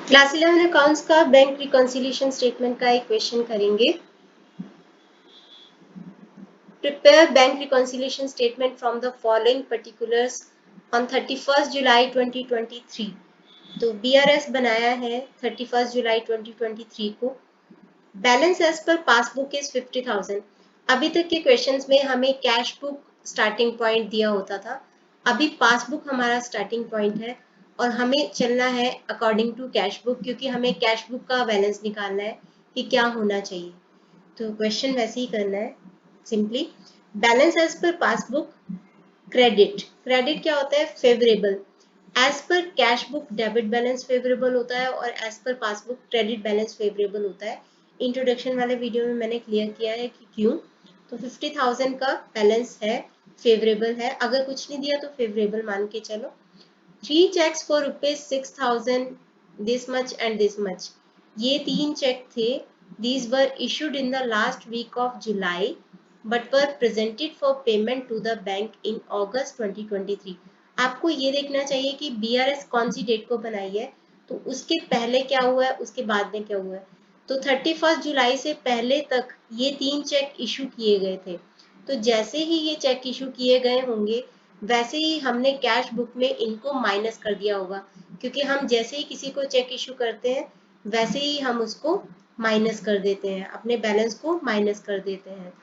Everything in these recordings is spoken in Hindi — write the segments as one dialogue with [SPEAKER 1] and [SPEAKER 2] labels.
[SPEAKER 1] क्लास 11 अकाउंट्स का बैंक रिकॉन्सिलिएशन स्टेटमेंट का एक क्वेश्चन करेंगे। Prepare bank reconciliation statement from the following particulars on 31 जुलाई 2023। तो बीआरएस बनाया है 31 जुलाई 2023 को। Balance as per passbook is 50,000। अभी तक के क्वेश्चंस में हमें कैश बुक स्टार्टिंग पॉइंट दिया होता था, अभी पासबुक हमारा स्टार्टिंग पॉइंट है और हमें चलना है अकॉर्डिंग टू कैश बुक, क्योंकि हमें कैश बुक का बैलेंस निकालना है कि क्या होना चाहिए। तो क्वेश्चन वैसे ही करना है simply. Balance as per passbook credit. Credit क्या होता है? Favourable. As per cash book debit balance favourable होता है और as per passbook credit balance favourable होता है। इंट्रोडक्शन वाले वीडियो में मैंने क्लियर किया है कि क्यों। तो 50,000 का बैलेंस है, फेवरेबल है। अगर कुछ नहीं दिया तो फेवरेबल मान के चलो। 3 cheques for ₹6,000, this much and this much. ये 3 चेक थे। These were issued in the last week of July but were presented for payment to the bank in August 2023। आपको ये देखना चाहिए कि बीआरएस कौन सी डेट को बनाई है, तो उसके पहले क्या हुआ है, उसके बाद में क्या हुआ है। तो 31 जुलाई से पहले तक ये 3 चेक इशू किए गए थे। तो जैसे ही ये चेक इशू किए गए होंगे वैसे ही हमने कैश बुक में इनको माइनस कर दिया होगा, क्योंकि हम जैसे ही किसी को चेक इशू करते हैं वैसे ही हम उसको माइनस कर देते हैं, अपने बैलेंस को माइनस कर देते हैं।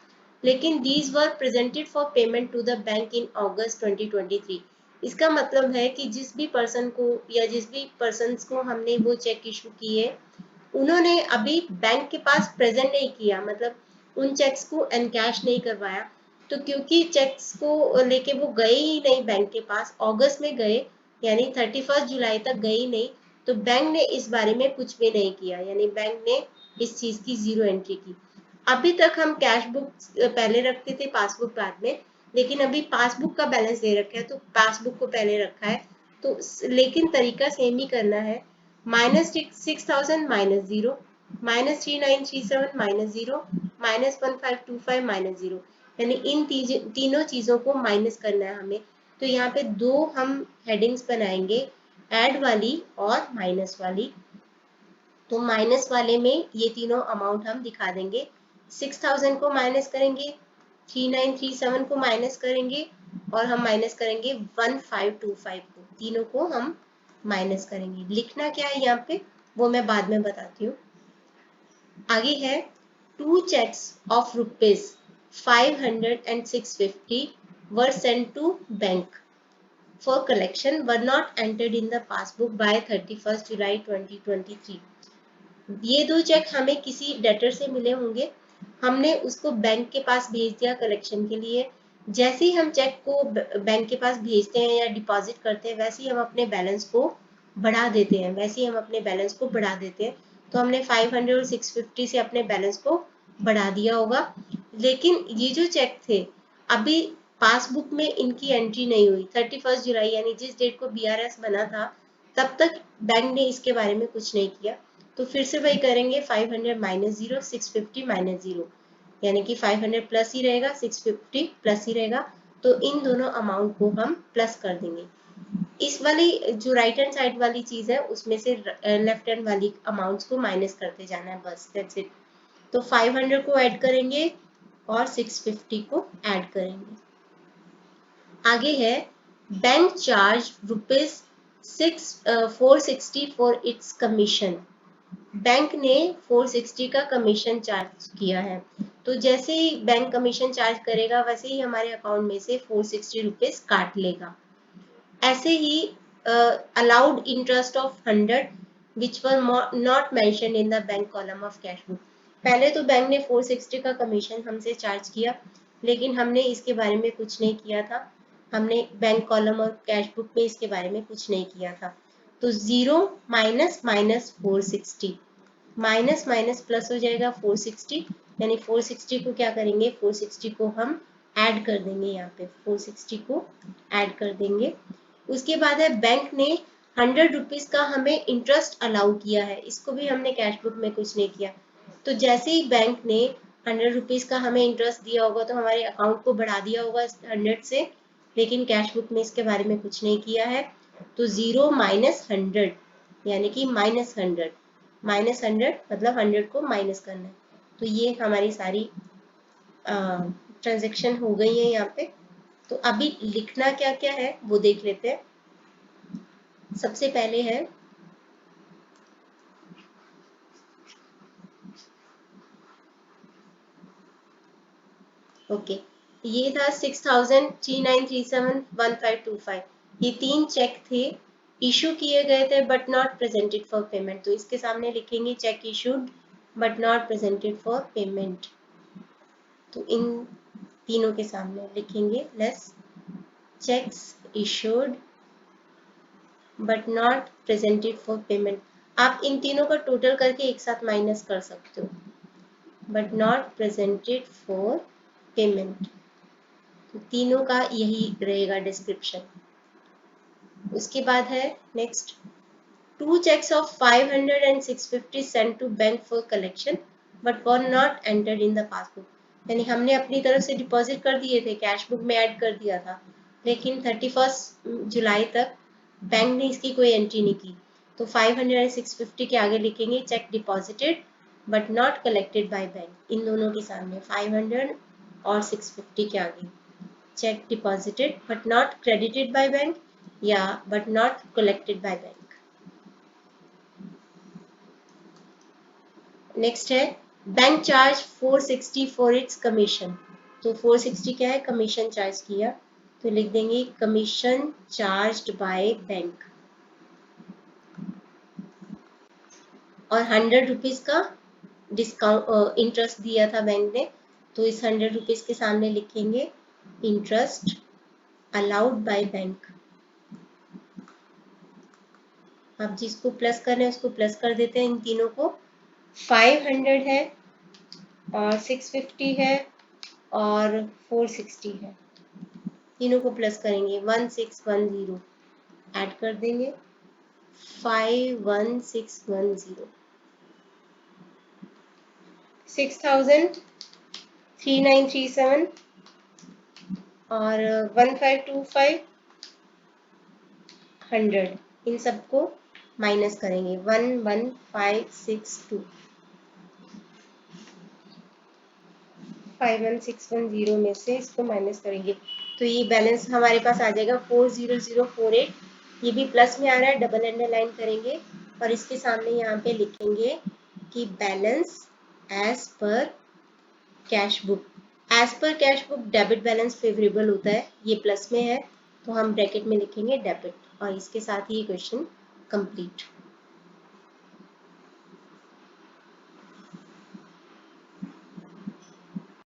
[SPEAKER 1] लेकिन these were presented for payment to the bank in August 2023। इसका मतलब है कि जिस भी पर्सन को या जिस भी पर्सन को हमने वो चेक इशू किए उन्होंने अभी बैंक के पास प्रेजेंट नहीं किया, मतलब उन चेक्स को एनकैश नहीं करवाया। तो क्योंकि चेक्स को लेके वो गए ही नहीं बैंक के पास, अगस्त में गए यानी 31 जुलाई तक गए ही नहीं, तो बैंक ने इस बारे में कुछ भी नहीं किया, यानी बैंक ने इस चीज की जीरो एंट्री की। अभी तक हम कैश बुक पहले रखते थे, पासबुक बाद में, लेकिन अभी पासबुक का बैलेंस दे रखा है तो पासबुक को पहले रखा है। तो लेकिन तरीका सेम ही करना है। -6,000 -0, -3937 -0, -1525 -0, यानी इन तीनों चीजों को माइनस करना है हमें। तो यहाँ पे दो हम हेडिंग्स बनाएंगे, ऐड वाली और माइनस वाली। तो माइनस वाले में ये तीनों अमाउंट हम दिखा देंगे। 6,000 को माइनस करेंगे, 3937 को माइनस करेंगे और हम माइनस करेंगे 1525 को। तीनों को हम माइनस करेंगे। लिखना क्या है यहाँ पे वो मैं बाद में बताती हूँ। आगे है 2 checks of ₹500 and 650 were sent to bank for collection were not entered in the passbook by 31st July 2023। ये 2 चेक हमें किसी डेटर से मिले होंगे, हमने उसको बैंक के पास भेज दिया कलेक्शन के लिए। जैसे ही हम चेक को बैंक के पास भेजते हैं या डिपॉजिट करते हैं वैसे ही हम अपने बैलेंस को बढ़ा देते हैं, वैसे ही हम अपने बैलेंस को बढ़ा देते हैं। तो हमने 500 और 650 से अपने बैलेंस को बढ़ा दिया होगा। लेकिन ये जो चेक थे अभी पासबुक में इनकी एंट्री नहीं हुई। 31 जुलाई यानी जिस डेट को बीआरएस बना था तब तक बैंक ने इसके बारे में कुछ नहीं किया। तो फिर से वही करेंगे, 500 -0, 650 -0, यानी कि 500 प्लस ही रहेगा, 650 प्लस ही रहेगा। तो इन दोनों अमाउंट को हम प्लस कर देंगे। इस वाली जो राइट हैंड साइड वाली चीज है उसमें से लेफ्ट हैंड वाली अमाउंट्स को माइनस करते जाना है, बस दैट्स इट। तो 500 को ऐड करेंगे और 650 को ऐड करेंगे। आगे है bank charge ₹460 for its commission. Bank ने 460 का कमीशन चार्ज किया है। तो जैसे ही बैंक कमीशन चार्ज करेगा वैसे ही हमारे अकाउंट में से 460 रुपीज काट लेगा। ऐसे ही allowed interest of 100 which were not mention in the bank column of cash book. पहले तो बैंक ने 460 का कमीशन हमसे चार्ज किया, लेकिन हमने इसके बारे में कुछ नहीं किया था। हमने बैंक कॉलम और कैश बुक में इसके बारे में कुछ नहीं किया था। तो 0 minus minus 460, minus minus plus हो जाएगा 460, यानी 460 को क्या करेंगे, 460 को हम ऐड कर देंगे, यहाँ पे 460 को ऐड कर देंगे। उसके बाद है बैंक ने 100 रुपीज का हमें इंटरेस्ट अलाउ किया है, इसको भी हमने कैश बुक में कुछ नहीं किया। तो जैसे ही बैंक ने 100 रुपीज का हमें इंटरेस्ट दिया होगा तो हमारे अकाउंट को बढ़ा दिया होगा 100 से, लेकिन कैश बुक में इसके बारे में कुछ नहीं किया है। तो 0 - 100 यानी कि -100, -100 मतलब 100 को माइनस करना है। तो ये हमारी सारी ट्रांजेक्शन हो गई है यहाँ पे। तो अभी लिखना क्या क्या है वो देख लेते हैं। सबसे पहले है ओके, ये था 600039371525। ये 3 चेक थे, इशू किए गए थे but not presented for payment. तो इसके सामने लिखेंगे cheque issued but not presented for payment. तो इन तीनों के सामने लिखेंगे less cheques issued but not presented for payment. आप इन तीनों का टोटल करके एक साथ माइनस कर सकते हो, but not presented for payment. तो तीनों का यही रहेगा डिस्क्रिप्शन। उसके बाद है next, 2 checks of 500 and 650 sent to bank for collection but were not entered in the passbook। यानी हमने अपनी तरफ से डिपॉजिट कर दिए थे, कैश बुक में ऐड कर दिया था, लेकिन 31 जुलाई तक बैंक ने इसकी कोई एंट्री नहीं की। तो 500 और 650 के आगे लिखेंगे cheque deposited but not collected by bank. इन दोनों के सामने 500 और 650 के आगे cheque deposited but not credited by bank या but not collected by bank. Next है bank charge 460 for its commission. तो 460 क्या है, कमीशन चार्ज किया, तो लिख देंगे कमीशन चार्ज्ड बाय बैंक। और 100 रुपीज का डिस्काउंट इंटरेस्ट दिया था बैंक ने, तो इस 100 रुपीज के सामने लिखेंगे इंटरेस्ट अलाउड बाय बैंक। अब जिसको प्लस करना है उसको प्लस कर देते हैं इन तीनों को। 500 है और 650 है और 460 है, तीनों को प्लस करेंगे 1610 ऐड कर देंगे 51610 60003937 और 1525 100, इन सबको माइनस करेंगे 11562 51610 में से इसको माइनस करेंगे तो ये बैलेंस हमारे पास आ जाएगा 40048। ये भी प्लस में आ रहा है, डबल अंडरलाइन करेंगे और इसके सामने यहाँ पे लिखेंगे कि balance as per cash book. As per cash book debit balance favourable होता है, ये प्लस में है तो हम ब्रैकेट में लिखेंगे डेबिट और इसके साथ ही क्वेश्चन कंप्लीट।